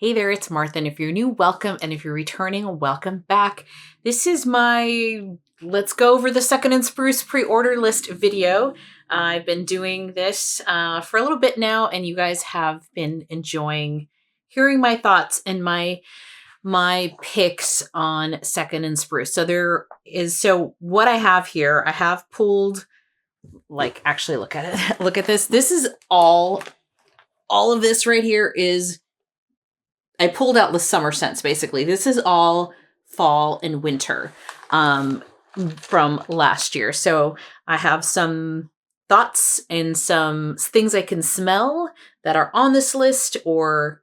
Hey there, it's Martha, and if you're new, welcome, and if you're returning, welcome back. This is my Let's Go Over the Second Spruce Preorder List video. I've been doing this for a little bit now, and you guys have been enjoying hearing my thoughts and my picks on Second Spruce. So what I have here, I have pulled, actually look at it. Look at this. This is all of this right here is, I pulled out the summer scents, basically. This is all fall and winter from last year. So I have some thoughts and some things I can smell that are on this list or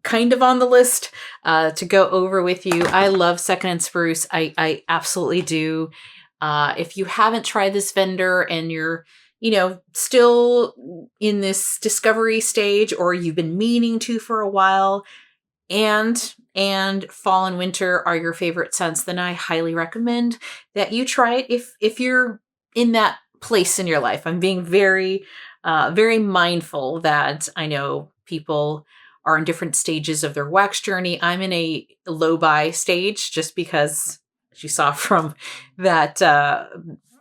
kind of on the list to go over with you. I love Second Spruce. I absolutely do. If you haven't tried this vendor and you're still in this discovery stage, or you've been meaning to for a while, and fall and winter are your favorite scents, then I highly recommend that you try it if you're in that place in your life. I'm being very, very mindful that I know people are in different stages of their wax journey. I'm in a low buy stage just because, as you saw from that,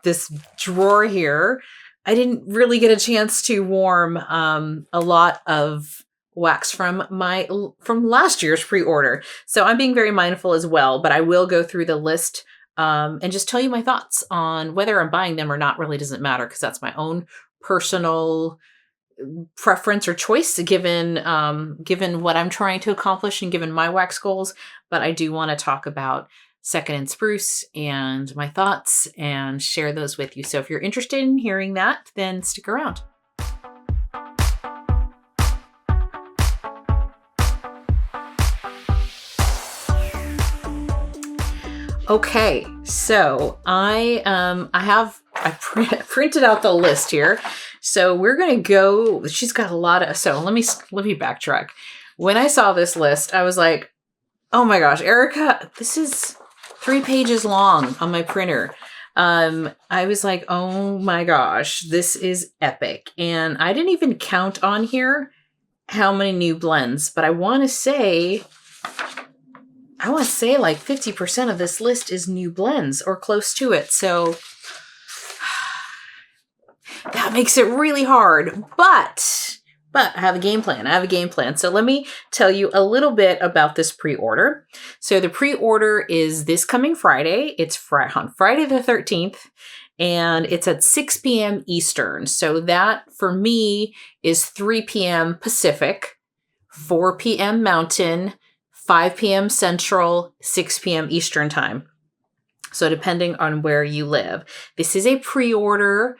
this drawer here, I didn't really get a chance to warm a lot of wax from last year's pre-order. So I'm being very mindful as well, but I will go through the list and just tell you my thoughts on whether I'm buying them or not. Really doesn't matter, because that's my own personal preference or choice given what I'm trying to accomplish and given my wax goals. But I do want to talk about Second Spruce and my thoughts and share those with you. So if you're interested in hearing that, then stick around. Okay, so I printed out the list here. So we're gonna go. She's got a lot of. So let me backtrack. When I saw this list, I was like, "Oh my gosh, Erica, this is 3 pages long on my printer." I was like, "Oh my gosh, this is epic!" And I didn't even count on here how many new blends, but I want to say like 50% of this list is new blends or close to it. So that makes it really hard, but I have a game plan. So let me tell you a little bit about this pre-order. So the pre-order is this coming Friday. It's on Friday the 13th, and it's at 6 p.m. Eastern. So that for me is 3 p.m. Pacific, 4 p.m. Mountain, 5 p.m. Central, 6 p.m. Eastern time. So depending on where you live. This is a pre-order,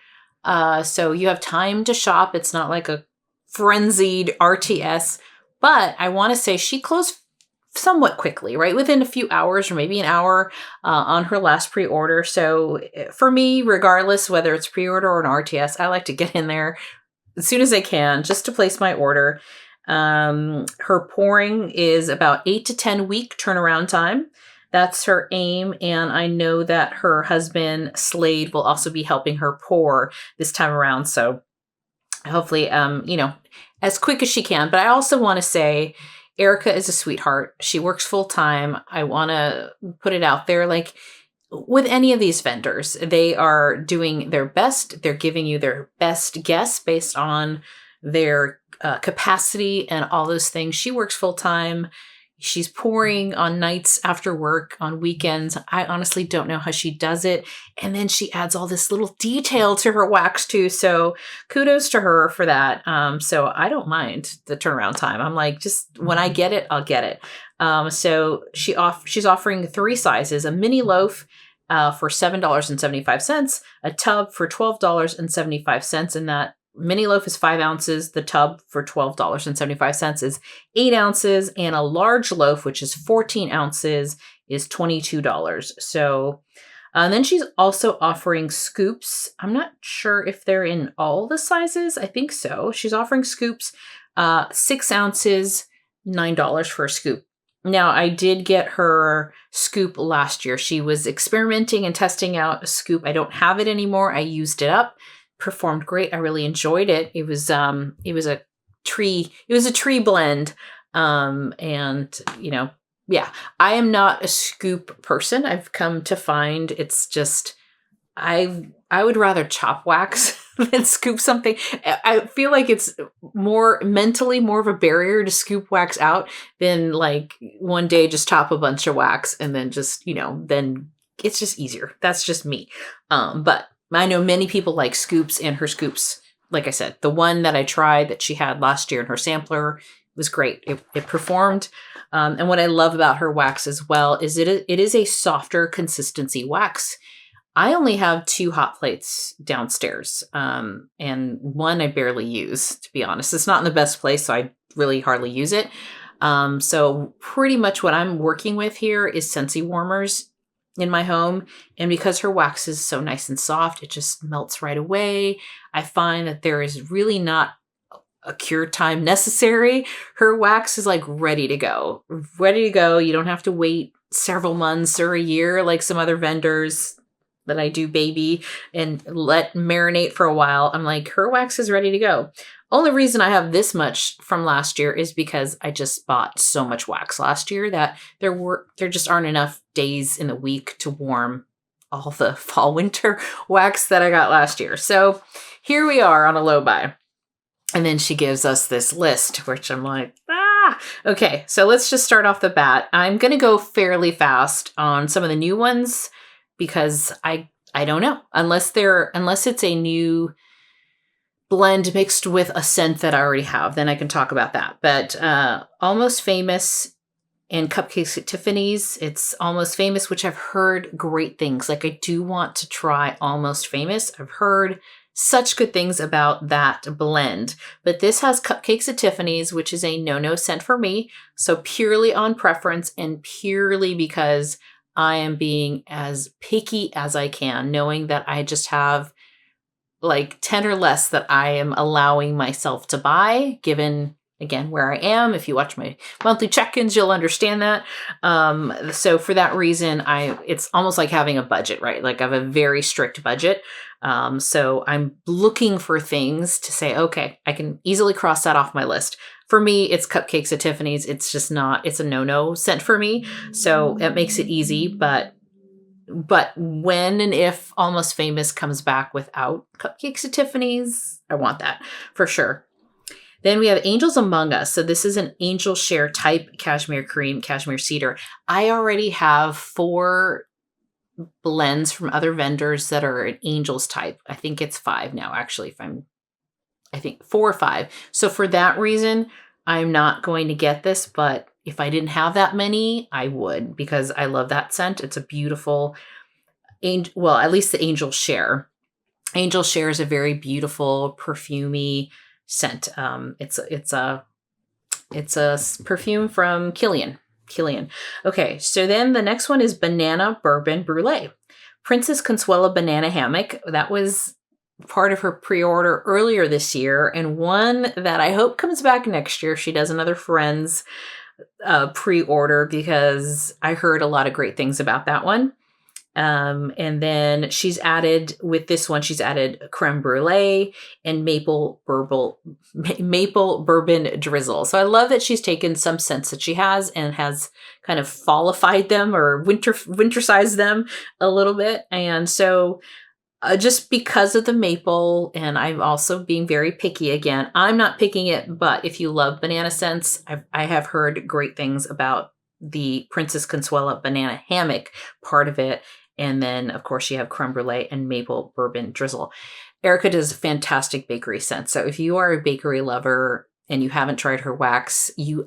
so you have time to shop. It's not like a frenzied RTS, but I want to say she closed somewhat quickly, right? Within a few hours or maybe an hour on her last pre-order. So for me, regardless whether it's pre-order or an RTS, I like to get in there as soon as I can just to place my order. Her pouring is about 8 to 10 week turnaround time. That's her aim. And I know that her husband, Slade, will also be helping her pour this time around. So hopefully, as quick as she can. But I also want to say, Erica is a sweetheart. She works full time. I want to put it out there. Like with any of these vendors, they are doing their best. They're giving you their best guess based on their capacity and all those things. She works full time. She's pouring on nights after work, on weekends. I honestly don't know how she does it. And then she adds all this little detail to her wax too. So kudos to her for that. So I don't mind the turnaround time. I'm like, just when I get it, I'll get it. So she's offering 3 sizes: a mini loaf for $7.75, a tub for $12.75, and that mini loaf is 5 ounces. The tub for $12.75 is 8 ounces. And a large loaf, which is 14 ounces, is $22. So, and then she's also offering scoops. I'm not sure if they're in all the sizes. I think so. She's offering scoops, 6 ounces, $9 for a scoop. Now, I did get her scoop last year. She was experimenting and testing out a scoop. I don't have it anymore. I used it up. Performed great. I really enjoyed it. It was a tree blend. And, you know, yeah, I am not a scoop person. I've come to find it's just, I would rather chop wax than scoop something. I feel like it's more mentally more of a barrier to scoop wax out than like one day just chop a bunch of wax and then just, you know, then it's just easier. That's just me. But I know many people like scoops, and her scoops, like I said, the one that I tried that she had last year in her sampler was great. It performed. And what I love about her wax as well is it is a softer consistency wax. I only have 2 hot plates downstairs, and one I barely use, to be honest. It's not in the best place, so I really hardly use it. So pretty much what I'm working with here is Scentsy warmers in my home. And because her wax is so nice and soft, it just melts right away. I find that there is really not a cure time necessary. Her wax is like ready to go. Ready to go. You don't have to wait several months or a year like some other vendors that I do baby and let marinate for a while. I'm like, her wax is ready to go. Only reason I have this much from last year is because I just bought so much wax last year that there just aren't enough days in the week to warm all the fall winter wax that I got last year. So here we are on a low buy. And then she gives us this list, which I'm like, okay. So let's just start off the bat. I'm going to go fairly fast on some of the new ones, because I don't know, unless it's a new blend mixed with a scent that I already have, then I can talk about that. But Almost Famous and Cupcakes at Tiffany's, it's Almost Famous, which I've heard great things. Like, I do want to try Almost Famous. I've heard such good things about that blend. But this has Cupcakes at Tiffany's, which is a no-no scent for me. So purely on preference and purely because I am being as picky as I can, knowing that I just have like 10 or less that I am allowing myself to buy, given, again, where I am. If you watch my monthly check-ins, you'll understand that. So for that reason, it's almost like having a budget, right? Like I have a very strict budget. So I'm looking for things to say, okay, I can easily cross that off my list. For me, it's Cupcakes at Tiffany's. It's just not, it's a no-no scent for me. So it makes it easy. But when and if Almost Famous comes back without Cupcakes at Tiffany's, I want that for sure. Then we have Angels Among Us. So this is an Angel Share type Cashmere Cream, Cashmere Cedar. I already have 4 blends from other vendors that are an Angels type. I think it's 5 now, actually, I think 4 or 5. So for that reason, I'm not going to get this, but if I didn't have that many, I would, because I love that scent. It's a beautiful, at least the Angel Share. Angel Share is a very beautiful, perfumey scent. It's a perfume from Kilian. Okay, so then the next one is Banana Bourbon Brulee. Princess Consuela Banana Hammock. That was part of her pre-order earlier this year, and one that I hope comes back next year. She does another Friends pre-order, because I heard a lot of great things about that one. And then she's added creme brulee and maple bourbon drizzle. So I love that she's taken some scents that she has and has kind of fallified them or wintersized them a little bit. And so just because of the maple, and I'm also being very picky again, I'm not picking it, but if you love banana scents, I have heard great things about the Princess Consuela Banana Hammock part of it. And then, of course, you have creme brulee and maple bourbon drizzle. Erica does fantastic bakery scents. So if you are a bakery lover and you haven't tried her wax, you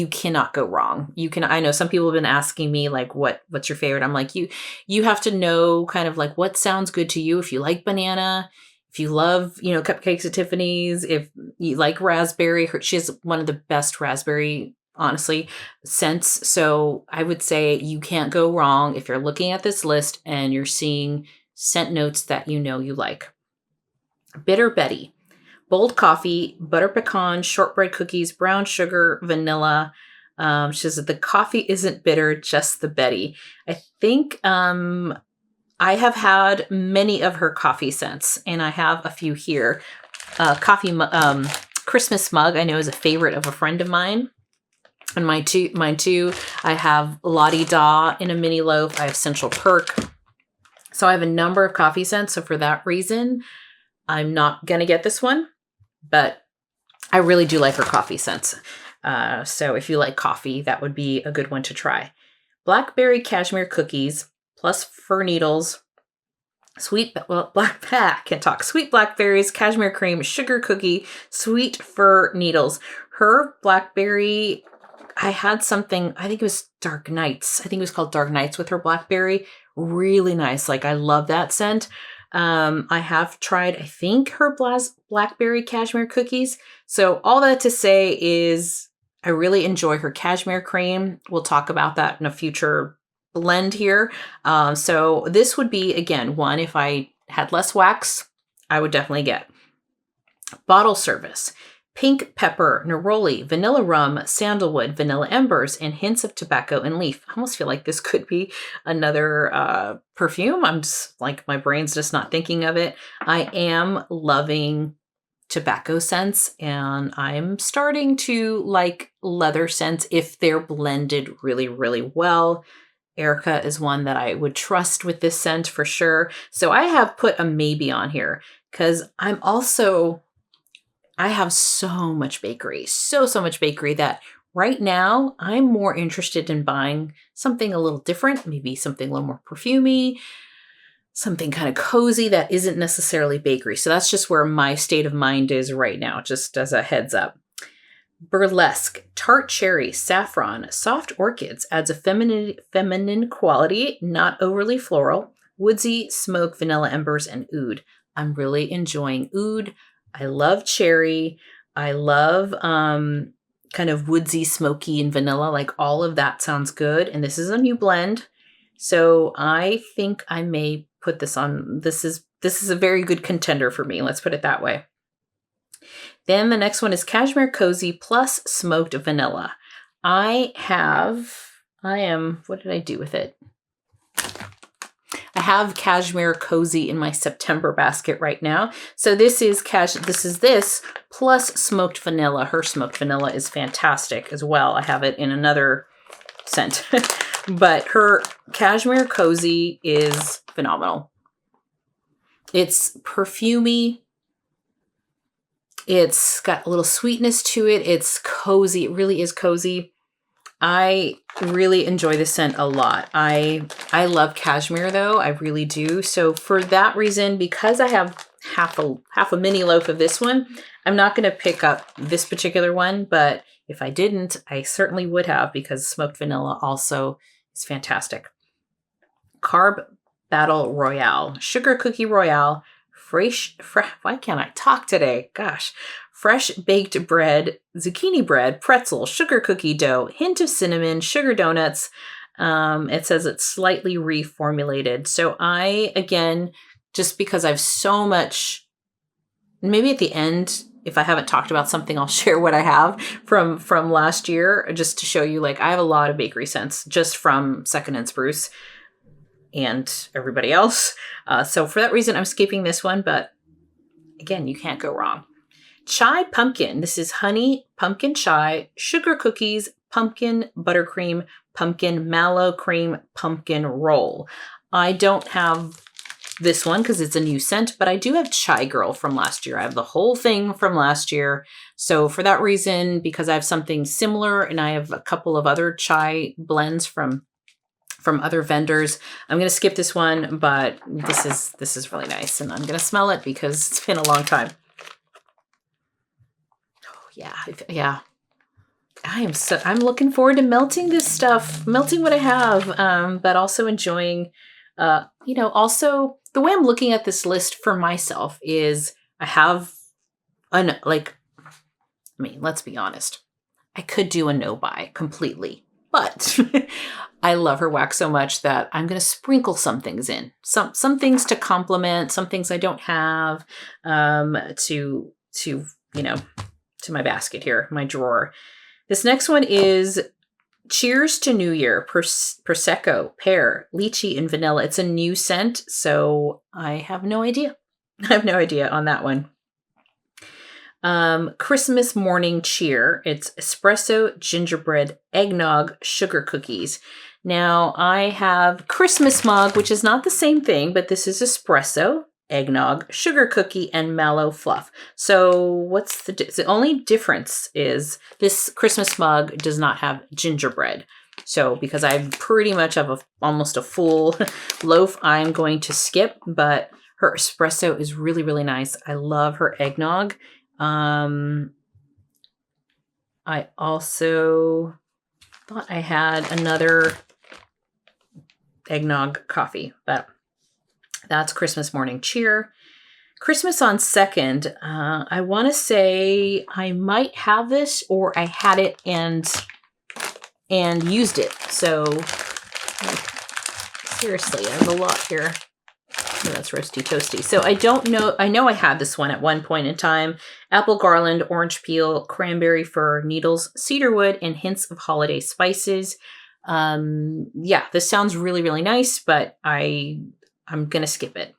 cannot go wrong. I know some people have been asking me like, what's your favorite? I'm like, you have to know kind of like what sounds good to you. If you like banana, if you love, Cupcakes at Tiffany's, if you like raspberry, she has one of the best raspberry, honestly, scents. So I would say you can't go wrong if you're looking at this list and you're seeing scent notes that you like. Bitter Betty. Bold coffee, butter pecan, shortbread cookies, brown sugar, vanilla. She says that the coffee isn't bitter, just the Betty. I think I have had many of her coffee scents, and I have a few here. Christmas mug, I know, is a favorite of a friend of mine. And mine too, I have La Di Da in a mini loaf. I have Central Perk. So I have a number of coffee scents. So for that reason, I'm not going to get this one. But I really do like her coffee scents. So if you like coffee, that would be a good one to try. Blackberry Cashmere Cookies plus fir needles. Sweet blackberries, cashmere cream, sugar cookie, sweet fir needles. Her blackberry, I had something, I think it was Dark Nights. I think it was called Dark Nights with her blackberry. Really nice. Like, I love that scent. I have tried, I think, her blackberry cashmere cookies. So all that to say is I really enjoy her cashmere cream. We'll talk about that in a future blend here. So this would be, again, one, if I had less wax, I would definitely get. Bottle service. Pink pepper, neroli, vanilla rum, sandalwood, vanilla embers, and hints of tobacco and leaf. I almost feel like this could be another perfume. I'm just like, my brain's just not thinking of it. I am loving tobacco scents, and I'm starting to like leather scents if they're blended really, really well. Erica is one that I would trust with this scent for sure. So I have put a maybe on here because I have so much bakery, so much bakery that right now I'm more interested in buying something a little different, maybe something a little more perfumey, something kind of cozy that isn't necessarily bakery. So that's just where my state of mind is right now, just as a heads up. Burlesque, tart cherry, saffron, soft orchids adds a feminine quality, not overly floral, woodsy, smoke, vanilla embers, and oud. I'm really enjoying oud. I love cherry. I love kind of woodsy, smoky, and vanilla. Like, all of that sounds good. And this is a new blend. So I think I may put this on. This is a very good contender for me. Let's put it that way. Then the next one is Cashmere Cozy plus smoked vanilla. what did I do with it? I have Cashmere Cozy in my September basket right now. So this is this plus smoked vanilla. Her smoked vanilla is fantastic as well. I have it in another scent. But her Cashmere Cozy is phenomenal. It's perfumey. It's got a little sweetness to it. It's cozy. It really is cozy. I really enjoy this scent a lot. I love cashmere though. I really do. So for that reason, because I have half a mini loaf of this one, I'm not going to pick up this particular one, but if I didn't, I certainly would have, because smoked vanilla also is fantastic. Carb Battle Royale, Sugar Cookie Royale, why can't I talk today? Gosh. Fresh baked bread, zucchini bread, pretzel, sugar cookie dough, hint of cinnamon, sugar donuts. It says it's slightly reformulated. So I, again, just because I've so much, maybe at the end, if I haven't talked about something, I'll share what I have from last year, just to show you, like, I have a lot of bakery scents just from Second and Spruce and everybody else. So for that reason, I'm skipping this one, but again, you can't go wrong. Chai pumpkin. This is honey, pumpkin chai, sugar cookies, pumpkin buttercream, pumpkin mallow cream, pumpkin roll. I don't have this one because it's a new scent, but I do have Chai Girl from last year. I have the whole thing from last year. So for that reason, because I have something similar and I have a couple of other chai blends from other vendors, I'm going to skip this one, but this is really nice, and I'm going to smell it because it's been a long time. Yeah. I'm looking forward to melting this stuff, melting what I have, but also enjoying, also the way I'm looking at this list for myself is I have let's be honest. I could do a no buy completely, but I love her wax so much that I'm going to sprinkle some things in, some things to complement, some things I don't have, to my basket here, my drawer. This next one is Cheers to New Year, Prosecco, pear, lychee, and vanilla. It's a new scent, so I have no idea. I have no idea on that one. Christmas morning cheer. It's espresso, gingerbread, eggnog, sugar cookies. Now I have Christmas mug, which is not the same thing, but this is espresso, eggnog, sugar cookie, and mallow fluff. So what's the only difference is this Christmas mug does not have gingerbread. So because I pretty much have almost a full loaf, I'm going to skip, but her espresso is really, really nice. I love her eggnog. I also thought I had another eggnog coffee, but that's Christmas morning cheer. Christmas on Second. I want to say I might have this, or I had it and used it. So seriously, I have a lot here. Oh, that's roasty toasty. So I don't know. I know I had this one at one point in time. Apple garland, orange peel, cranberry fir, needles, cedarwood, and hints of holiday spices. Yeah, this sounds really, really nice, but I'm going to skip it.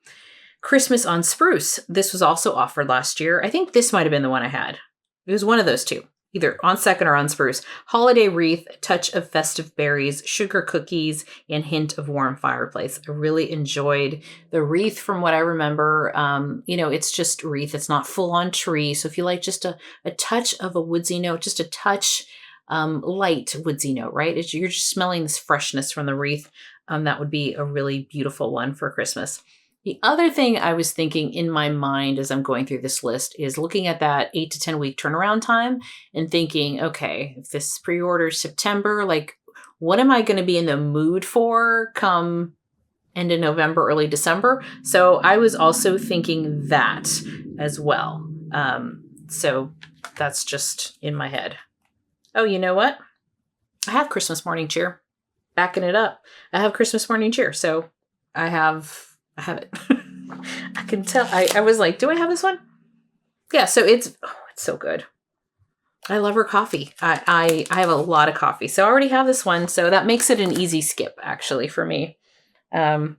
Christmas on Spruce. This was also offered last year. I think this might have been the one I had. It was one of those two, either on Second or on Spruce. Holiday wreath, touch of festive berries, sugar cookies, and hint of warm fireplace. I really enjoyed the wreath from what I remember. It's just wreath. It's not full on tree. So if you like just a touch of a woodsy note, just a touch light woodsy note, right? You're just smelling this freshness from the wreath. That would be a really beautiful one for Christmas. The other thing I was thinking in my mind as I'm going through this list is looking at that 8 to 10 week turnaround time and thinking, okay, if this pre-order September, like what am I going to be in the mood for come end of November, early December? So I was also thinking that as well. So that's just in my head. Oh, you know what? I have Christmas morning cheer. Backing it up. I have Christmas morning cheer. So I have it. I can tell. I was like, do I have this one? Yeah, so it's so good. I love her coffee. I have a lot of coffee. So I already have this one. So that makes it an easy skip, actually, for me. Okay,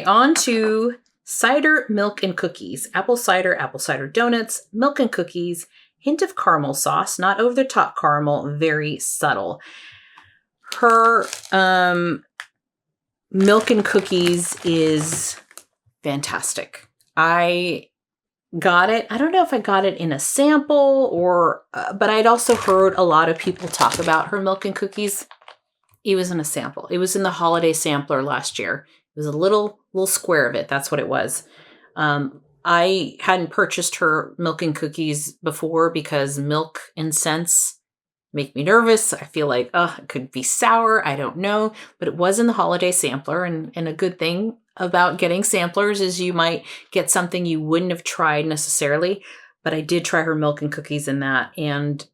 on to cider, milk, and cookies. Apple cider donuts, milk and cookies, hint of caramel sauce, not over the top caramel, very subtle. Her milk and cookies is fantastic. I got it. I don't know if I got it in a sample or, but I'd also heard a lot of people talk about her milk and cookies. It was in a sample. It was in the holiday sampler last year. It was a little square of it. That's what it was. I hadn't purchased her milk and cookies before because milk and scents make me nervous. I feel like, it could be sour. I don't know. But it was in the holiday sampler. And a good thing about getting samplers is you might get something you wouldn't have tried necessarily. But I did try her milk and cookies in that. And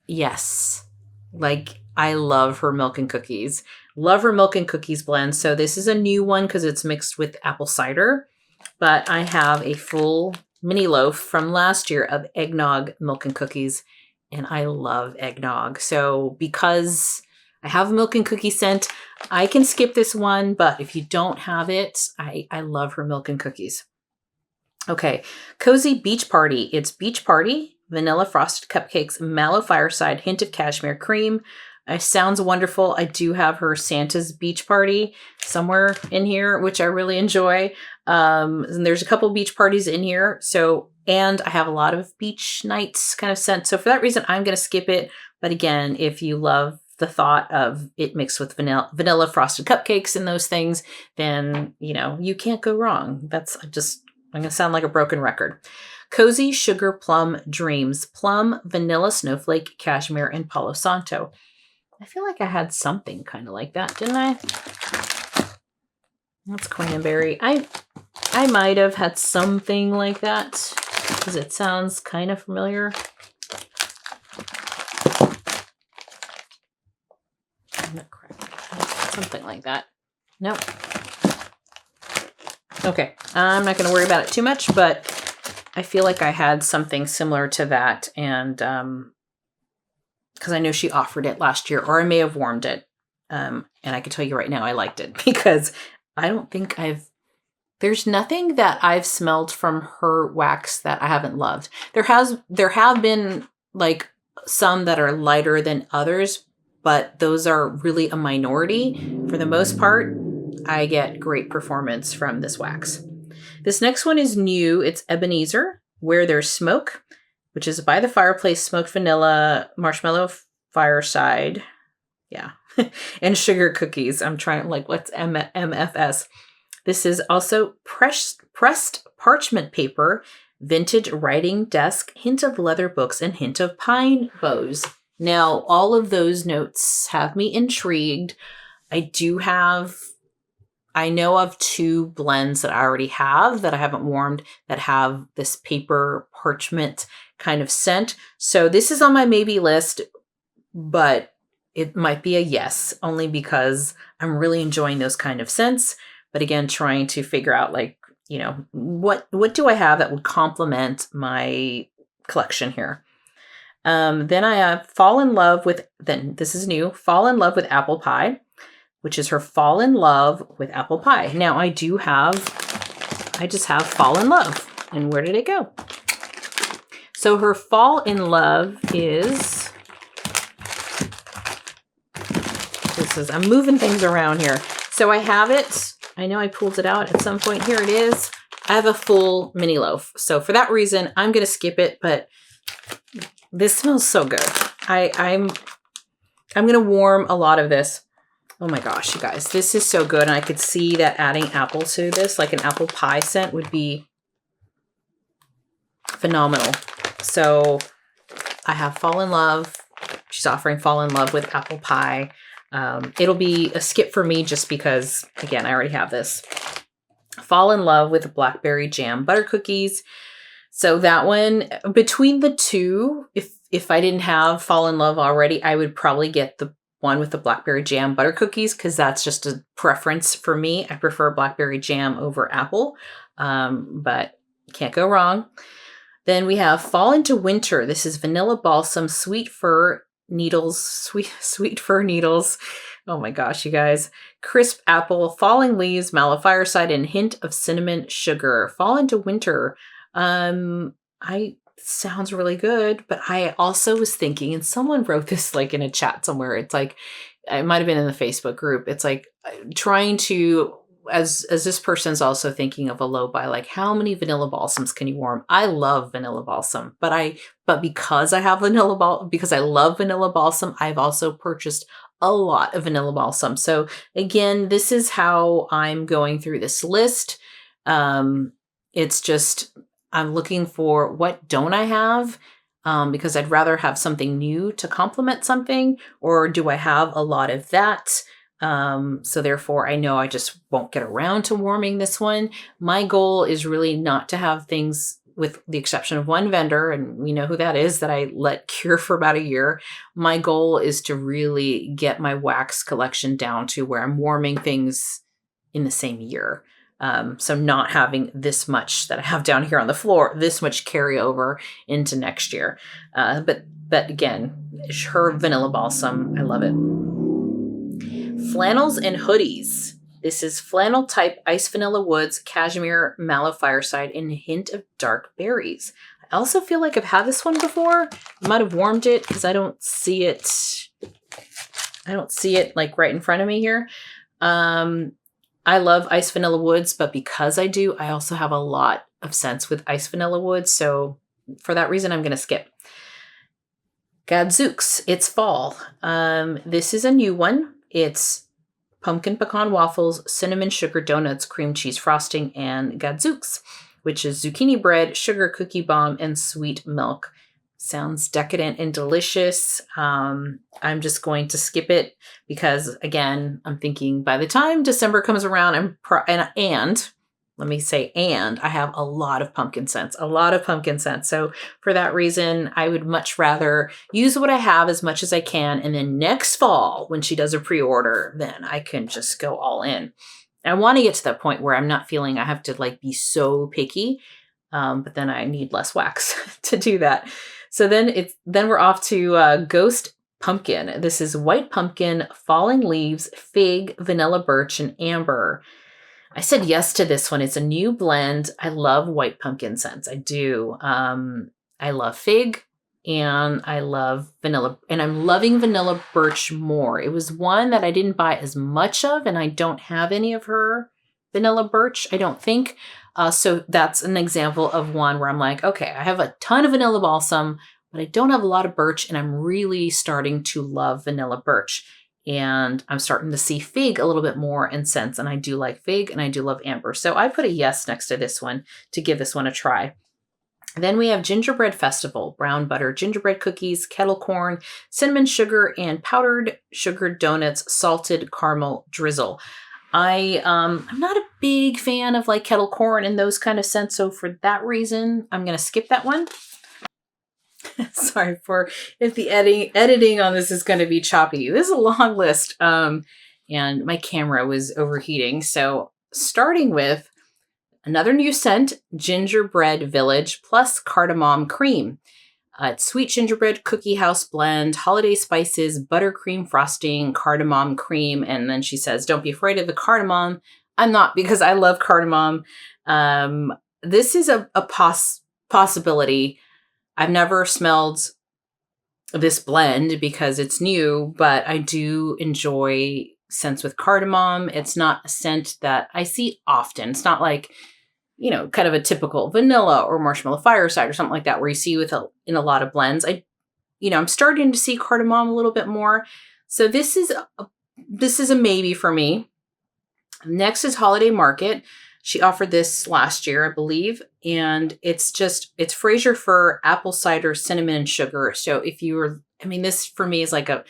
yes, like I love her milk and cookies. Love her milk and cookies blend. So this is a new one because it's mixed with apple cider. But I have a full mini loaf from last year of eggnog milk and cookies. And I love eggnog. So because I have a milk and cookie scent, I can skip this one. But if you don't have it, I love her milk and cookies. Okay, Cozy Beach Party. It's Beach Party, vanilla frosted cupcakes, mallow fireside, hint of cashmere cream. It sounds wonderful. I do have her Santa's Beach Party somewhere in here, which I really enjoy. And there's a couple beach parties in here. And I have a lot of beach nights kind of scent. So for that reason, I'm going to skip it. But again, if you love the thought of it mixed with vanilla frosted cupcakes and those things, then, you can't go wrong. I'm going to sound like a broken record. Cozy Sugar Plum Dreams, plum, vanilla snowflake, cashmere, and Palo Santo. I feel like I had something kind of like that, didn't I? That's cranberry. I might have had something like that because it sounds kind of familiar. Something like that. Nope. Okay, I'm not going to worry about it too much, but I feel like I had something similar to that, and because I know she offered it last year, or I may have warmed it, and I can tell you right now I liked it because I don't think I've There's nothing that I've smelled from her wax that I haven't loved. There have been like some that are lighter than others, but those are really a minority. For the most part, I get great performance from this wax. This next one is new. It's Ebenezer, Where There's Smoke, which is by the fireplace, smoked vanilla, marshmallow fireside. Yeah. And sugar cookies. I'm trying, like, what's MFS? This is also pressed parchment paper, vintage writing desk, hint of leather books, and hint of pine boughs. Now, all of those notes have me intrigued. I know of 2 blends that I already have that I haven't warmed that have this paper parchment kind of scent. So this is on my maybe list, but it might be a yes, only because I'm really enjoying those kind of scents. But again, trying to figure out, like, you know, what do I have that would complement my collection here. Then I have Fall in Love with Apple Pie, which is her Fall in Love with Apple Pie. Now I just have Fall in Love. And where did it go? So her Fall in Love is, I'm moving things around here. So I have it. I know I pulled it out at some point. Here it is. I have a full mini loaf. So for that reason, I'm going to skip it, but this smells so good. I'm going to warm a lot of this. Oh my gosh, you guys, this is so good. And I could see that adding apple to this, like an apple pie scent, would be phenomenal. So I have Fall in Love. She's offering Fall in Love with Apple Pie. It'll be a skip for me just because, again, I already have this. Fall in Love with Blackberry Jam Butter Cookies. So that one, between the two, if I didn't have Fall in Love already, I would probably get the one with the Blackberry Jam Butter Cookies, because that's just a preference for me. I prefer Blackberry Jam over Apple, but can't go wrong. Then we have Fall into Winter. This is Vanilla Balsam, Sweet Fir Needles. Oh my gosh, you guys. Crisp Apple, Falling Leaves, Mallow Fireside, and hint of cinnamon sugar. Fall into Winter. Sounds really good, but I also was thinking, and someone wrote this like in a chat somewhere, it's like, it might have been in the Facebook group, it's like trying to, as this person's also thinking of a low buy, like how many vanilla balsams can you warm? I love vanilla balsam, but because I love vanilla balsam, I've also purchased a lot of vanilla balsam. So again, this is how I'm going through this list. It's just, I'm looking for what don't I have, because I'd rather have something new to complement something, or do I have a lot of that? So therefore, I know I just won't get around to warming this one. My goal is really not to have things, with the exception of one vendor, and we know who that is, that I let cure for about a year. My goal is to really get my wax collection down to where I'm warming things in the same year. So not having this much that I have down here on the floor, this much carryover into next year. But again, her vanilla balsam, I love it. Flannels and hoodies. This is Flannel Type Ice Vanilla Woods, Cashmere Mallow Fireside, and a hint of dark berries. I also feel like I've had this one before. I might have warmed it because I don't see it like right in front of me here. I love Ice Vanilla Woods, but because I do, I also have a lot of scents with Ice Vanilla Woods. So for that reason, I'm going to skip. Gadzooks, it's fall. This is a new one. It's pumpkin pecan waffles, cinnamon sugar donuts, cream cheese frosting, and gadzooks, which is zucchini bread, sugar cookie bomb, and sweet milk. Sounds decadent and delicious. I'm just going to skip it because, again, I'm thinking by the time December comes around, and I have a lot of pumpkin scents. So for that reason, I would much rather use what I have as much as I can. And then next fall, when she does a pre-order, then I can just go all in. I want to get to that point where I'm not feeling I have to like be so picky, but then I need less wax to do that. So then we're off to Ghost Pumpkin. This is white pumpkin, falling leaves, fig, vanilla birch, and amber. I said yes to this one. It's a new blend. I love white pumpkin scents. I do. I love fig and I love vanilla, and I'm loving vanilla birch more. It was one that I didn't buy as much of, and I don't have any of her vanilla birch, I don't think. So that's an example of one where I'm like, okay, I have a ton of vanilla balsam, but I don't have a lot of birch, and I'm really starting to love vanilla birch. And I'm starting to see fig a little bit more in scents, and I do like fig and I do love amber. So I put a yes next to this one to give this one a try. Then we have Gingerbread Festival, brown butter gingerbread cookies, kettle corn, cinnamon sugar, and powdered sugar donuts, salted caramel drizzle. I'm not a big fan of like kettle corn and those kind of scents, so for that reason, I'm going to skip that one. Sorry for if the editing on this is going to be choppy. This is a long list, and my camera was overheating. So starting with another new scent, Gingerbread Village plus Cardamom Cream. It's sweet gingerbread cookie house blend, holiday spices, buttercream frosting, cardamom cream. And then she says, don't be afraid of the cardamom. I'm not, because I love cardamom. This is a possibility. I've never smelled this blend because it's new, but I do enjoy scents with cardamom. It's not a scent that I see often. It's not like, you know, kind of a typical vanilla or marshmallow fireside or something like that where you see in a lot of blends. I'm starting to see cardamom a little bit more. So this is a maybe for me. Next is Holiday Market. She offered this last year, I believe, and it's Fraser Fir, apple cider, cinnamon, and sugar. So this for me is like a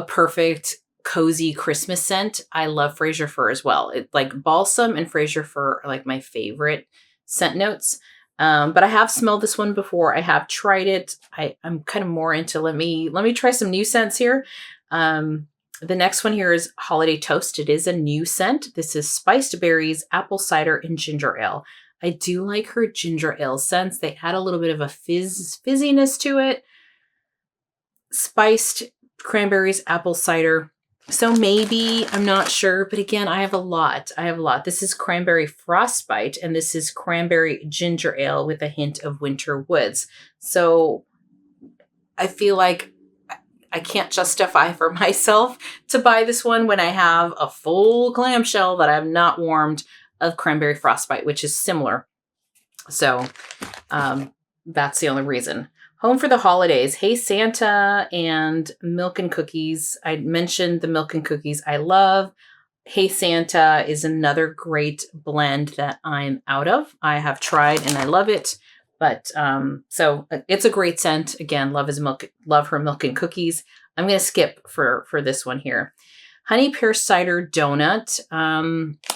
perfect cozy Christmas scent. I love Fraser Fir as well. Like Balsam and Fraser Fir are like my favorite scent notes. But I have smelled this one before. I have tried it. I'm kind of more into, let me try some new scents here. The next one here is Holiday Toast. It is a new scent. This is spiced berries, apple cider, and ginger ale. I do like her ginger ale scents. They add a little bit of a fizziness to it. Spiced cranberries, apple cider. So maybe, I'm not sure, but again, I have a lot. This is Cranberry Frostbite, and this is Cranberry Ginger Ale with a hint of Winter Woods. So I feel like I can't justify for myself to buy this one when I have a full clamshell that I have not warmed of Cranberry Frostbite, which is similar. So that's the only reason. Home for the Holidays, Hey Santa and Milk and Cookies. I mentioned the Milk and Cookies I love. Hey Santa is another great blend that I'm out of. I have tried and I love it. But so it's a great scent. Again, love her Milk and Cookies. I'm going to skip for this one here. Honey Pear Cider Donut.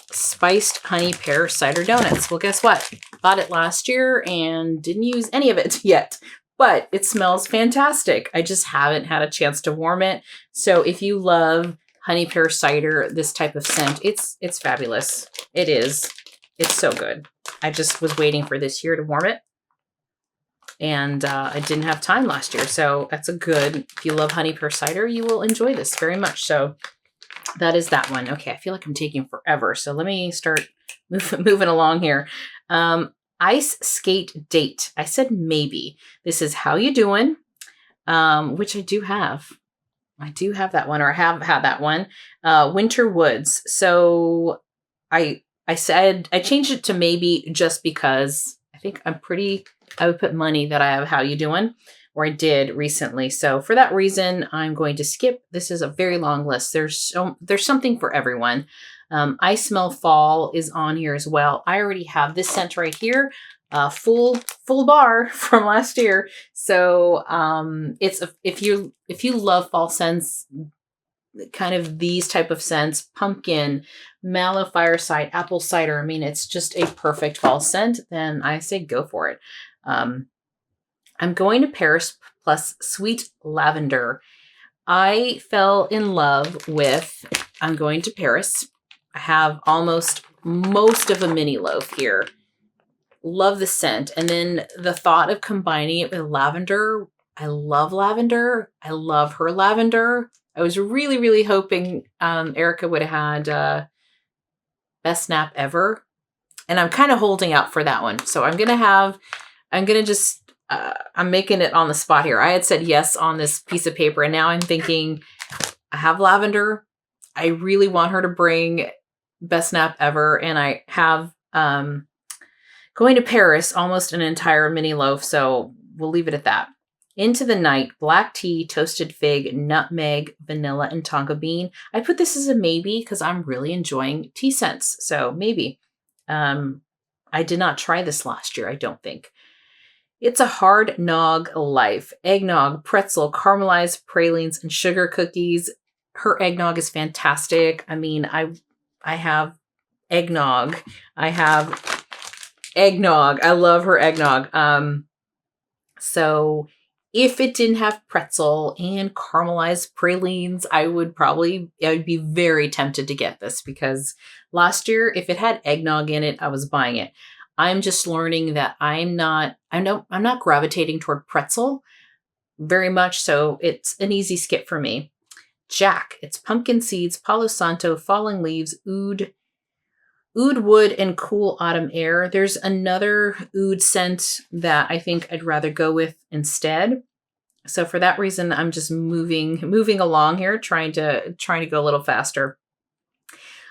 Spiced honey pear cider donuts. Well, guess what? Bought it last year and didn't use any of it yet. But it smells fantastic. I just haven't had a chance to warm it. So if you love honey pear cider, this type of scent, it's fabulous. It is. It's so good. I just was waiting for this year to warm it. And I didn't have time last year. So that's if you love honey pear cider, you will enjoy this very much. So that is that one. Okay, I feel like I'm taking forever. So let me start moving along here. Ice Skate Date. I said maybe. This is How You Doing, which I do have. I do have that one, or I have had that one. Winter Woods. So I said I changed it to maybe just because I think I would put money that I have How You Doing, or I did recently. So for that reason, I'm going to skip. This is a very long list. There's something for everyone. I Smell Fall is on here as well. I already have this scent right here, full bar from last year. So if you love fall scents, kind of these type of scents, pumpkin, mallow fireside, apple cider. I mean, it's just a perfect fall scent. Then I say go for it. I'm Going to Paris plus Sweet Lavender. I fell in love with I'm Going to Paris. I have almost most of a mini loaf here. Love the scent. And then the thought of combining it with lavender. I love lavender. I love her lavender. I was really, really hoping Erica would have had best nap ever. And I'm kind of holding out for that one. So I'm making it on the spot here. I had said yes on this piece of paper, and now I'm thinking I have lavender. I really want her to bring best nap ever. And I have going to Paris, almost an entire mini loaf. So we'll leave it at that. Into the Night, black tea, toasted fig, nutmeg, vanilla, and tonka bean. I put this as a maybe because I'm really enjoying tea scents. So maybe. I did not try this last year, I don't think. It's a Hard Nog Life. Eggnog, pretzel, caramelized pralines, and sugar cookies. Her eggnog is fantastic. I mean, I have eggnog. I have eggnog. I love her eggnog. So if it didn't have pretzel and caramelized pralines, I would be very tempted to get this, because last year, if it had eggnog in it, I was buying it. I'm just learning that I'm not gravitating toward pretzel very much, so it's an easy skip for me. Jack, it's pumpkin seeds, Palo Santo, falling leaves, oud wood, and cool autumn air. There's another oud scent that I think I'd rather go with instead. So for that reason, I'm just moving along here, trying to go a little faster.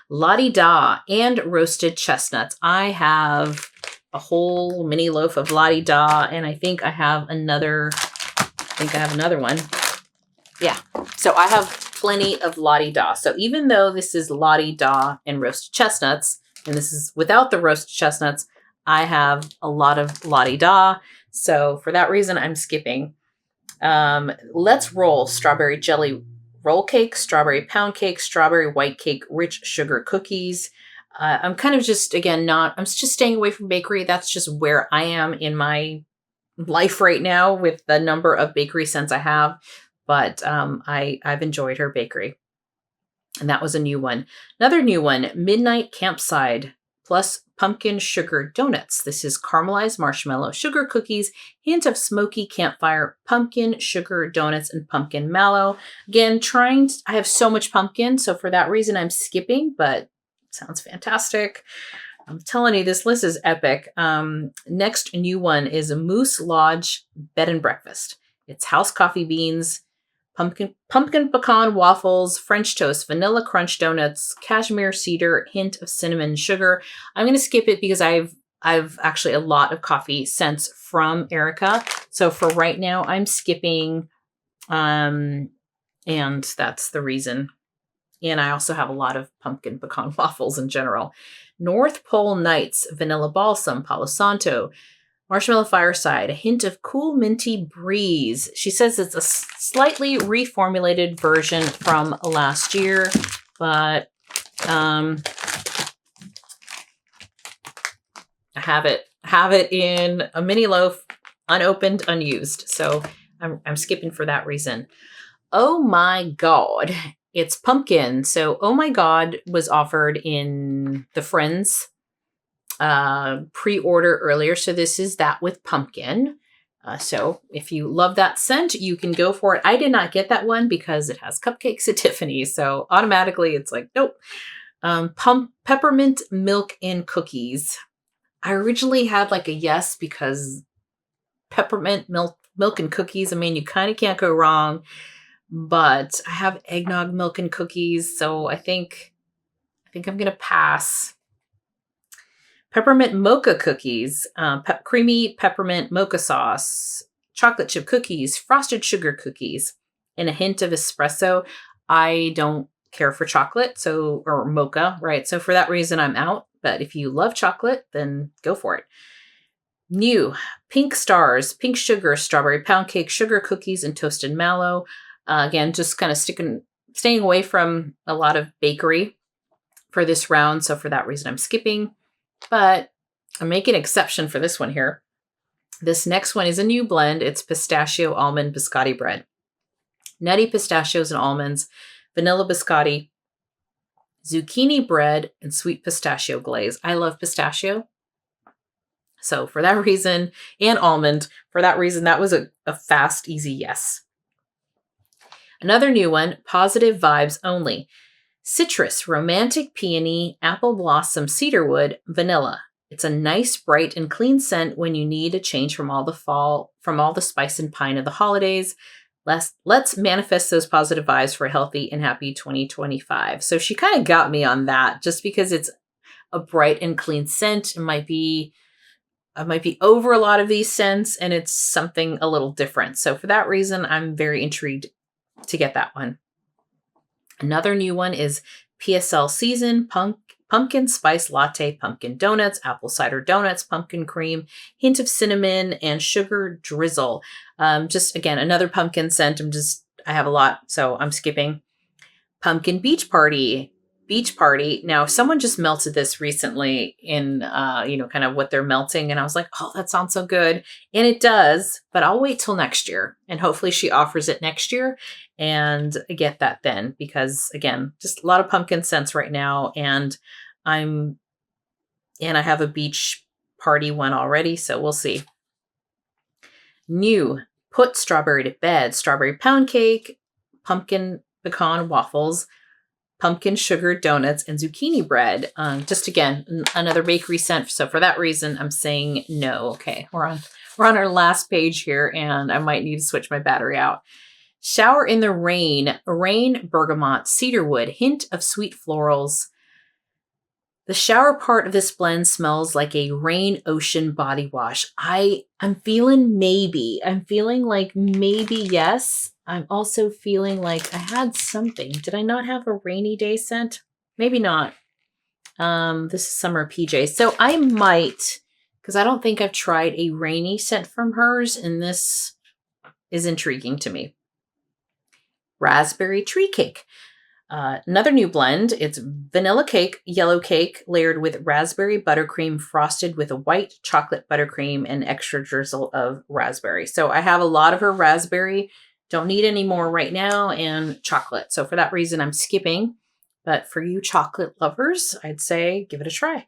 La Di Da and roasted chestnuts. I have a whole mini loaf of La Di Da, and I think I have another one. Yeah. So I have plenty of La Di Da. So even though this is La Di Da and roasted chestnuts, and this is without the roasted chestnuts, I have a lot of La Di Da. So for that reason, I'm skipping. Let's Roll strawberry jelly roll cake, strawberry pound cake, strawberry white cake, rich sugar cookies. I'm kind of just, again, I'm just staying away from bakery. That's just where I am in my life right now with the number of bakery scents I have. But I've enjoyed her bakery. And that was a new one. Another new one, Midnight Campside plus pumpkin sugar donuts. This is caramelized marshmallow, sugar cookies, hint of smoky campfire, pumpkin sugar donuts, and pumpkin mallow. Again, I have so much pumpkin, so for that reason I'm skipping, but it sounds fantastic. I'm telling you, this list is epic. Next new one is a Moose Lodge Bed and Breakfast. It's house coffee beans, pumpkin pecan waffles, French toast, vanilla crunch donuts, cashmere cedar, hint of cinnamon sugar. I'm going to skip it because I've actually a lot of coffee scents from Erica. So for right now, I'm skipping, and that's the reason. And I also have a lot of pumpkin pecan waffles in general. North Pole Nights, vanilla balsam, Palo Santo, marshmallow fireside, a hint of cool minty breeze. She says it's a slightly reformulated version from last year, but I have it in a mini loaf, unopened, unused. So I'm skipping for that reason. Oh my God, it's pumpkin. So Oh My God was offered in the Friends pre-order earlier. So this is that with pumpkin. So if you love that scent, you can go for it. I did not get that one because it has cupcakes at Tiffany's. So automatically it's like, nope. Peppermint milk and cookies. I originally had like a yes because peppermint milk and cookies. I mean, you kind of can't go wrong, but I have eggnog milk and cookies. So I think I'm going to pass. Peppermint mocha cookies, creamy peppermint mocha sauce, chocolate chip cookies, frosted sugar cookies, and a hint of espresso. I don't care for chocolate, or mocha, right? So for that reason, I'm out. But if you love chocolate, then go for it. New, pink stars, pink sugar, strawberry pound cake, sugar cookies, and toasted mallow. Again, just kind of staying away from a lot of bakery for this round. So for that reason, I'm skipping. But I'm making an exception for this one here. This next one is a new blend. It's pistachio almond biscotti bread. Nutty pistachios and almonds, vanilla biscotti, zucchini bread, and sweet pistachio glaze. I love pistachio. So for that reason, and almond, for that reason, that was a fast, easy yes. Another new one, positive vibes only. Citrus, romantic peony, apple blossom, cedarwood, vanilla. It's a nice, bright, and clean scent when you need a change from all the spice and pine of the holidays. Let's manifest those positive vibes for a healthy and happy 2025. So she kind of got me on that just because it's a bright and clean scent. I might be over a lot of these scents and it's something a little different. So for that reason, I'm very intrigued to get that one. Another new one is PSL Season Pumpkin Spice Latte, Pumpkin Donuts, Apple Cider Donuts, Pumpkin Cream, hint of cinnamon, and sugar drizzle. Just again, another pumpkin scent. I have a lot, so I'm skipping. Pumpkin Beach Party. Now, someone just melted this recently in, kind of what they're melting. And I was like, oh, that sounds so good. And it does, but I'll wait till next year. And hopefully she offers it next year and get that then. Because again, just a lot of pumpkin scents right now. And I have a beach party one already. So we'll see. New, Put Strawberry to Bed, Strawberry Pound Cake, Pumpkin Pecan Waffles, Pumpkin Sugar Donuts, and Zucchini Bread. Just again, another bakery scent. So for that reason, I'm saying no. Okay, we're on our last page here, and I might need to switch my battery out. Shower in the Rain, Bergamot, Cedarwood, hint of sweet florals. The shower part of this blend smells like a rain ocean body wash. I'm feeling maybe. I'm feeling like maybe yes. I'm also feeling like I had something. Did I not have a rainy day scent? Maybe not. This is Summer PJ. So I might, because I don't think I've tried a rainy scent from hers, and this is intriguing to me. Raspberry Tree Cake. Another new blend. It's vanilla cake, yellow cake, layered with raspberry buttercream, frosted with a white chocolate buttercream and extra drizzle of raspberry. So I have a lot of her raspberry. Don't need any more right now, and chocolate. So for that reason, I'm skipping. But for you chocolate lovers, I'd say give it a try.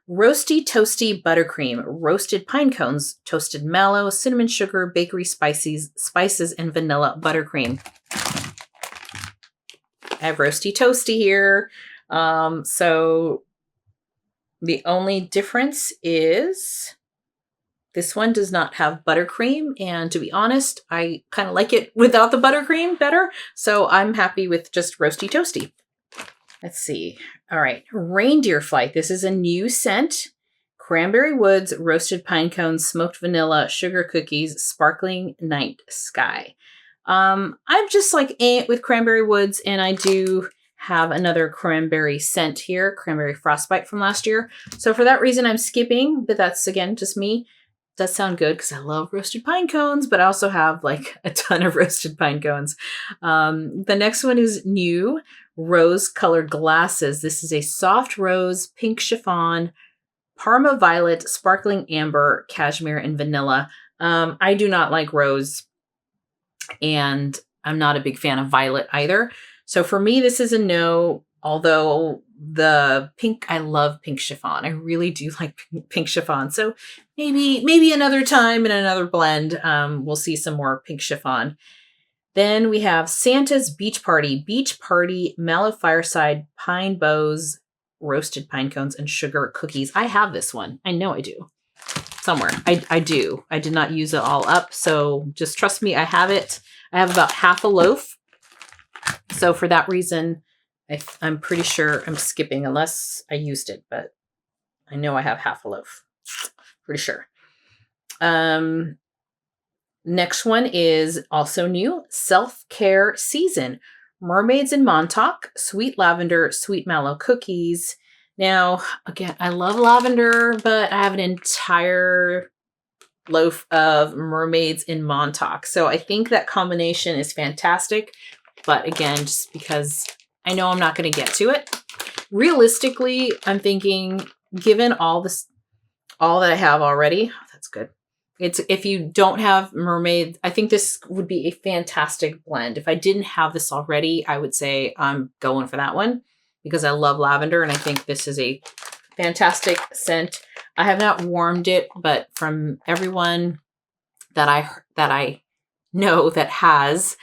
Roasty Toasty Buttercream, roasted pine cones, toasted mallow, cinnamon sugar, bakery spices, and vanilla buttercream. I have Roasty Toasty here. So the only difference is this one does not have buttercream. And to be honest, I kind of like it without the buttercream better. So I'm happy with just Roasty Toasty. Let's see. All right. Reindeer Flight. This is a new scent. Cranberry Woods, roasted pine cones, smoked vanilla, sugar cookies, sparkling night sky. I'm just like with Cranberry Woods, and I do have another cranberry scent here, Cranberry Frostbite from last year. So for that reason, I'm skipping, but that's, again, just me. Does sound good because I love roasted pine cones, but I also have like a ton of roasted pine cones. The next one is new, Rose Colored Glasses. This is a soft rose, pink chiffon, Parma Violet, sparkling amber, cashmere, and vanilla. I do not like rose, and I'm not a big fan of violet either. So for me, this is a no, although the pink, I love pink chiffon. I really do like pink chiffon. So maybe another time in another blend, we'll see some more pink chiffon. Then we have Santa's Beach Party, Mallow Fireside, Pine Bows, roasted pine cones, and sugar cookies. I have this one. I know I do. Somewhere. I do. I did not use it all up. So just trust me, I have it. I have about half a loaf. So for that reason, I'm pretty sure I'm skipping unless I used it, but I know I have half a loaf. Pretty sure. Next one is also new, Self-Care Season. Mermaids in Montauk, Sweet Lavender, Sweet Mallow Cookies. Now, again, I love lavender, but I have an entire loaf of Mermaids in Montauk. So I think that combination is fantastic. But again, just because I know I'm not going to get to it. Realistically, I'm thinking, given all that I have already, that's good. If you don't have mermaid, I think this would be a fantastic blend. If I didn't have this already, I would say I'm going for that one because I love lavender and I think this is a fantastic scent. I have not warmed it, but from everyone that I know that has,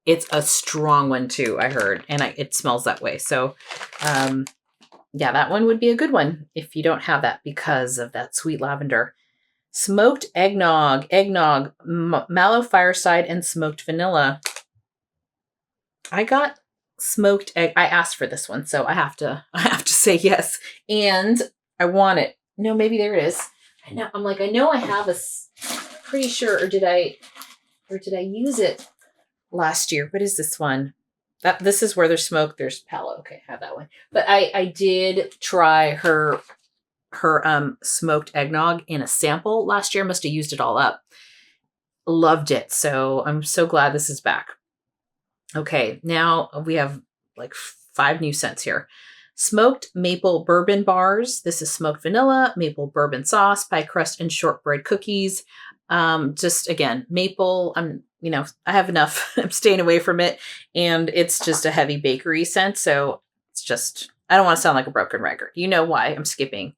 It's a strong one too, I heard, and it smells that way. So, yeah, that one would be a good one if you don't have that because of that sweet lavender. Smoked eggnog, mallow fireside, and smoked vanilla. I got smoked egg. I asked for this one, so I have to say yes, and I want it. No, maybe there it is. I know. I'm like, I know I have pretty sure, or did I use it last year? What is this one? This is where there's smoke. There's Palo. Okay, I have that one. But I did try her smoked eggnog in a sample last year. Must have used it all up. Loved it. So I'm so glad this is back. Okay, now we have like 5 new scents here. Smoked maple bourbon bars. This is smoked vanilla, maple bourbon sauce, pie crust, and shortbread cookies. Just again, maple. I have enough. I'm staying away from it, and it's just a heavy bakery scent. So it's just, I don't want to sound like a broken record. You know why I'm skipping.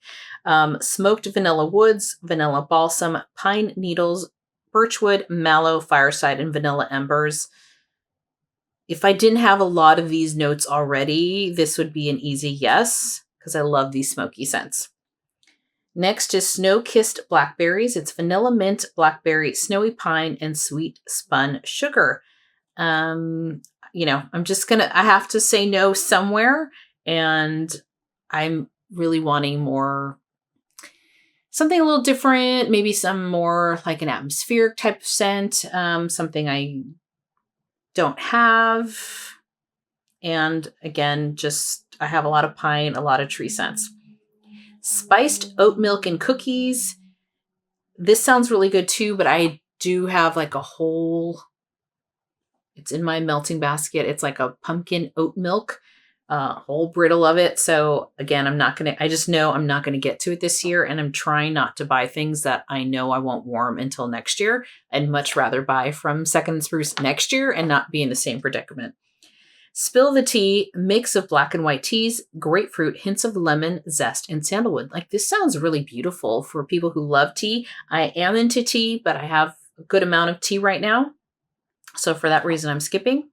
Smoked vanilla woods, vanilla balsam, pine needles, birchwood, mallow fireside, and vanilla embers. If I didn't have a lot of these notes already, this would be an easy yes, because I love these smoky scents. Next is snow-kissed blackberries. It's vanilla mint, blackberry, snowy pine, and sweet spun sugar. I'm just I have to say no somewhere, and I'm really wanting more, something a little different, maybe some more like an atmospheric type of scent, something I don't have. And again, I have a lot of pine, a lot of tree scents. Spiced oat milk and cookies. This sounds really good too, but I do have like it's in my melting basket. It's like a pumpkin oat milk, whole brittle of it. So again, I just know I'm not going to get to it this year, and I'm trying not to buy things that I know I won't warm until next year. I'd much rather buy from Second Spruce next year and not be in the same predicament. Spill the tea, mix of black and white teas, grapefruit, hints of lemon, zest, and sandalwood. Like, this sounds really beautiful for people who love tea. I am into tea, but I have a good amount of tea right now. So for that reason, I'm skipping.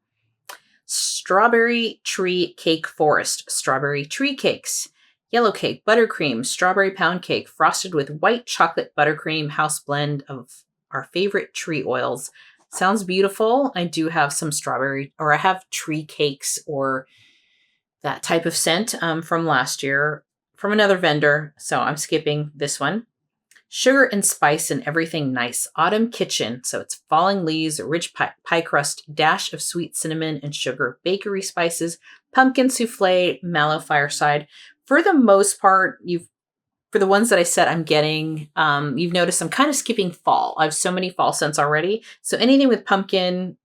Strawberry tree cake forest, strawberry tree cakes, yellow cake, buttercream, strawberry pound cake, frosted with white chocolate buttercream, house blend of our favorite tree oils. Sounds beautiful. I do have some I have tree cakes or that type of scent from last year from another vendor. So I'm skipping this one. Sugar and spice and everything nice. Autumn kitchen. So it's falling leaves, rich pie crust, dash of sweet cinnamon and sugar, bakery spices, pumpkin souffle, mallow fireside. For the most part, for the ones that I said I'm getting, you've noticed I'm kind of skipping fall. I have so many fall scents already. So anything with pumpkin,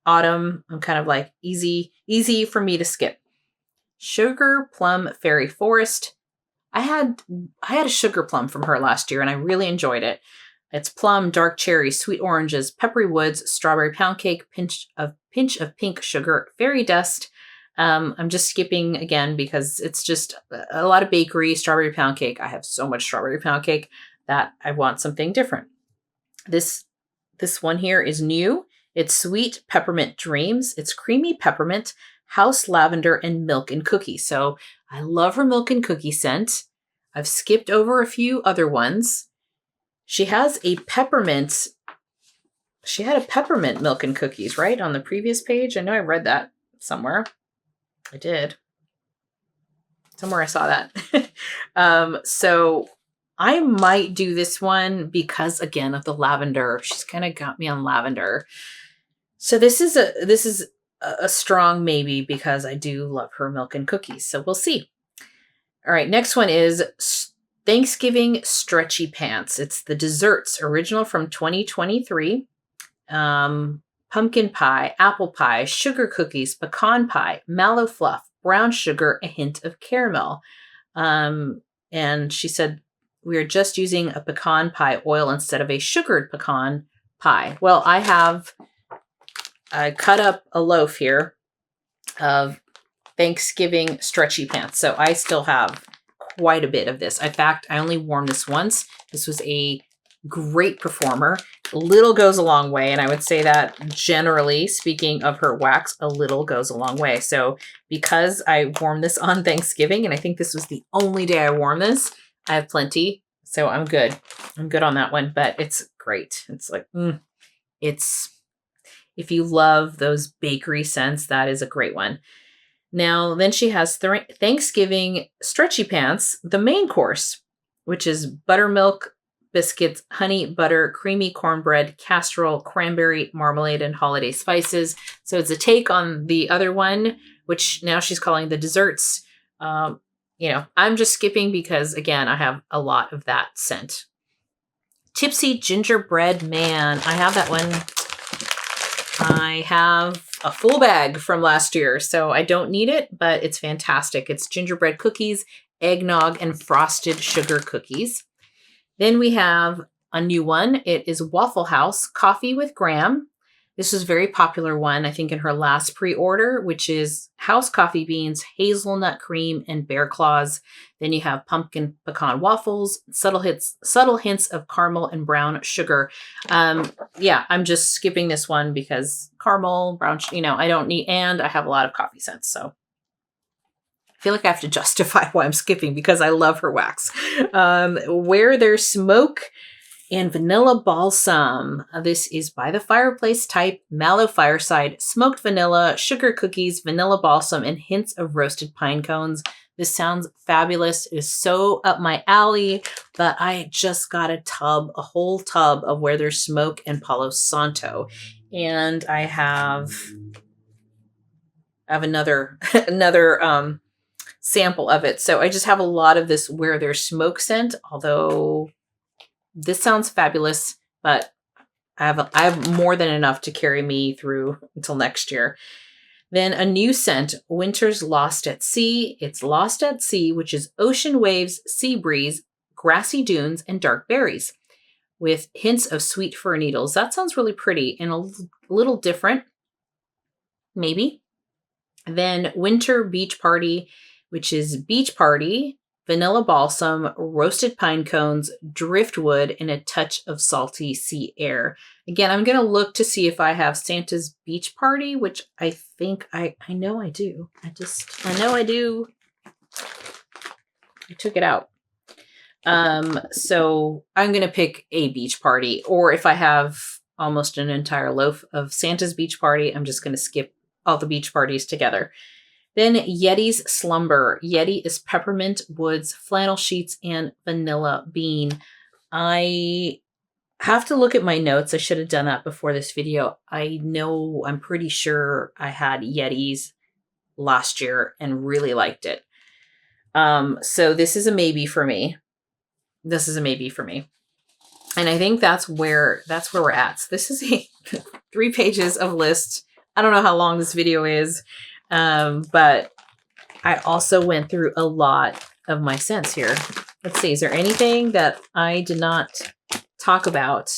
autumn, I'm kind of like easy for me to skip. Sugar plum fairy forest. I had a sugar plum from her last year, and I really enjoyed it. It's plum, dark cherry, sweet oranges, peppery woods, strawberry pound cake, pinch of pink sugar, fairy dust. I'm just skipping again because it's just a lot of bakery, strawberry pound cake. I have so much strawberry pound cake that I want something different. This one here is new. It's sweet peppermint dreams. It's creamy peppermint, house lavender, and milk and cookie. So I love her milk and cookie scent. I've skipped over a few other ones. She has a peppermint. She had a peppermint milk and cookies, right? On the previous page. I know I read that somewhere. I did. Somewhere I saw that. So I might do this one because, again, of the lavender. She's kind of got me on lavender. So this is a strong maybe because I do love her milk and cookies. So we'll see. All right, next one is Thanksgiving Stretchy Pants. It's the desserts, original from 2023. Pumpkin pie, apple pie, sugar cookies, pecan pie, mallow fluff, brown sugar, a hint of caramel. And she said, we are just using a pecan pie oil instead of a sugared pecan pie. Well, I cut up a loaf here of Thanksgiving Stretchy Pants. So I still have quite a bit of this. In fact, I only warmed this once. This was a great performer. little goes a long way. And I would say that generally speaking of her wax, a little goes a long way. So because I warmed this on Thanksgiving, and I think this was the only day I warmed this, I have plenty. So I'm good. I'm good on that one, but it's great. It's like, it's, if you love those bakery scents, that is a great one. Now, then she has Thanksgiving stretchy pants, the main course, which is buttermilk, biscuits, honey, butter, creamy cornbread, casserole, cranberry, marmalade, and holiday spices. So it's a take on the other one, which now she's calling the desserts. You know, I'm just skipping because, again, I have a lot of that scent. Tipsy Gingerbread Man. I have that one. I have a full bag from last year, so I don't need it, but it's fantastic. It's gingerbread cookies, eggnog, and frosted sugar cookies. Then we have a new one. It is Waffle House Coffee with Graham. This was a very popular one, I think, in her last pre-order, which is house coffee beans, hazelnut cream, and bear claws. Then you have pumpkin pecan waffles, subtle hints of caramel and brown sugar. Yeah, I'm just skipping this one because caramel, brown, I don't need, and I have a lot of coffee scents, so I feel like I have to justify why I'm skipping because I love her wax. Where There's Smoke and Vanilla Balsam. This is by the Fireplace type, Mallow Fireside, smoked vanilla, sugar cookies, vanilla balsam, and hints of roasted pine cones. This sounds fabulous. It is so up my alley, but I just got a whole tub of Where There's Smoke and Palo Santo. And I have another sample of it. So I just have a lot of this Where There's Smoke scent, although this sounds fabulous, but I have more than enough to carry me through until next year. Then a new scent, Winter's Lost at Sea. It's Lost at Sea, which is ocean waves, sea breeze, grassy dunes, and dark berries with hints of sweet fir needles. That sounds really pretty and a little different, maybe. Then Winter Beach Party, which is beach party, vanilla balsam, roasted pine cones, driftwood, and a touch of salty sea air. Again, I'm going to look to see if I have Santa's Beach Party, which I think I know I do. I know I do. I took it out. So I'm going to pick a beach party, or if I have almost an entire loaf of Santa's Beach Party, I'm just going to skip all the beach parties together. Then Yeti's Slumber. Yeti is peppermint, woods, flannel sheets, and vanilla bean. I have to look at my notes. I should have done that before this video. I'm pretty sure I had Yeti's last year and really liked it. So this is a maybe for me. And I think that's where we're at. So this is 3 pages of list. I don't know how long this video is. But I also went through a lot of my scents here. Let's see, is there anything that I did not talk about?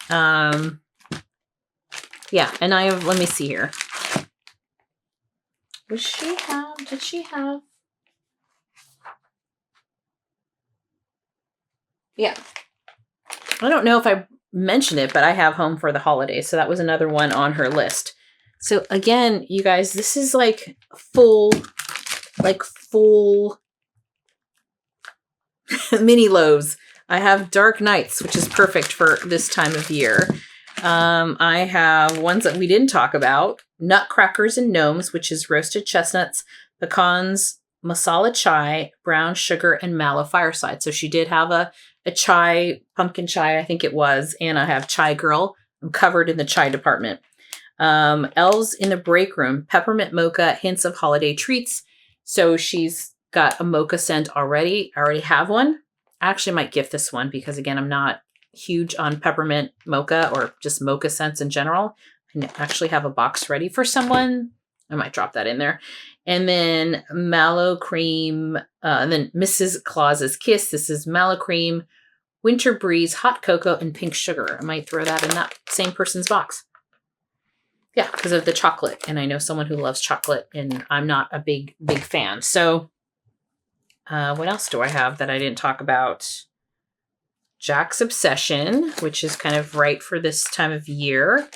Yeah, and let me see here. Did she have? Yeah. I don't know if I mentioned it, but I have Home for the Holidays. So that was another one on her list. So again, you guys, this is like full mini loaves. I have Dark Nights, which is perfect for this time of year. I have ones that we didn't talk about. Nutcrackers and Gnomes, which is roasted chestnuts, pecans, masala chai, brown sugar, and mallow fireside. So she did have a chai, pumpkin chai, I think it was. And I have Chai Girl. I'm covered in the chai department. Elves in the Break Room, peppermint mocha, hints of holiday treats. So she's got a mocha scent already. I already have one. I actually might gift this one because, again, I'm not huge on peppermint mocha or just mocha scents in general. I actually have a box ready for someone. I might drop that in there. And then mallow cream, and then Mrs. Claus's Kiss. This is mallow cream, winter breeze, hot cocoa, and pink sugar. I might throw that in that same person's box. Yeah, because of the chocolate. And I know someone who loves chocolate, and I'm not a big fan. So what else do I have that I didn't talk about? Jack's Obsession, which is kind of right for this time of year.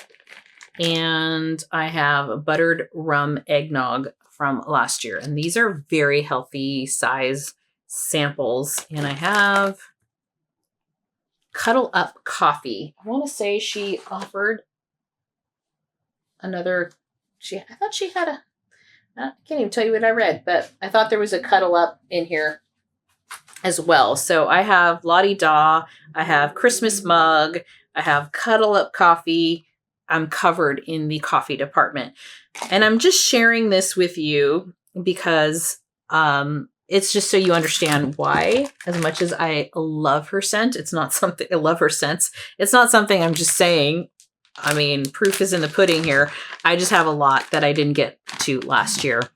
And I have buttered rum eggnog from last year. And these are very healthy size samples. And I have Cuddle Up Coffee. I want to say she offered another, I thought she had I can't even tell you what I read, but I thought there was a Cuddle Up in here as well. So I have Lottie Daw, I have Christmas Mug, I have Cuddle Up Coffee. I'm covered in the coffee department. And I'm just sharing this with you because it's just so you understand why. As much as I love her scent, it's not something, I love her scents. It's not something I'm just saying. I mean, proof is in the pudding here. I just have a lot that I didn't get to last year.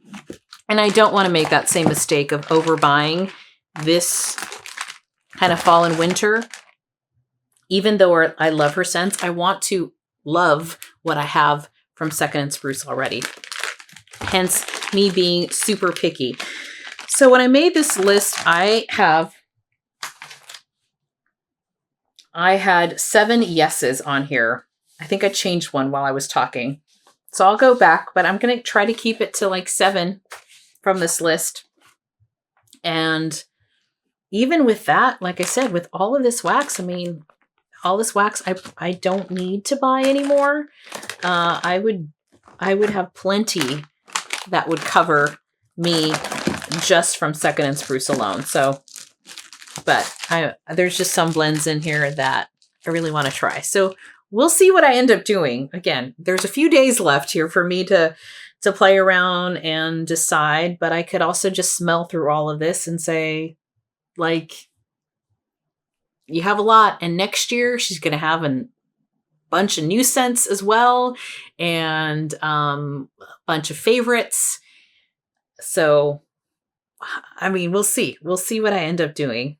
And I don't want to make that same mistake of overbuying this kind of fall and winter. Even though I love her scents, I want to love what I have from Second Spruce already. Hence me being super picky. So when I made this list, I had 7 yeses on here. I think I changed one while I was talking. So I'll go back, but I'm going to try to keep it to like 7 from this list. And even with that, like I said, with all of this wax, I mean, all this wax I don't need to buy anymore. I would have plenty that would cover me just from Second Spruce alone. So, but there's just some blends in here that I really want to try. So we'll see what I end up doing. Again, there's a few days left here for me to play around and decide, but I could also just smell through all of this and say, like, you have a lot, and next year she's going to have a bunch of new scents as well, and a bunch of favorites. So, I mean, we'll see. We'll see what I end up doing.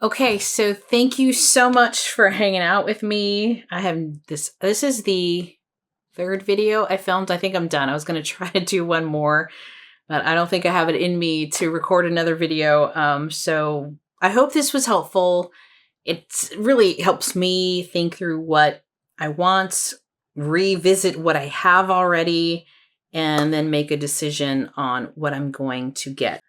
Okay, so thank you so much for hanging out with me. I have this is the 3rd video I filmed. I think I'm done. I was going to try to do one more, but I don't think I have it in me to record another video. So I hope this was helpful. It really helps me think through what I want, revisit what I have already, and then make a decision on what I'm going to get.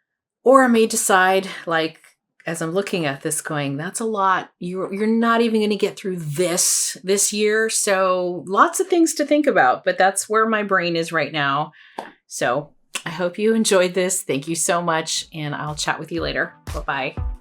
Or I may decide, like, as I'm looking at this going, that's a lot. You're not even going to get through this year. So lots of things to think about, but that's where my brain is right now. So I hope you enjoyed this. Thank you so much. And I'll chat with you later. Bye-bye.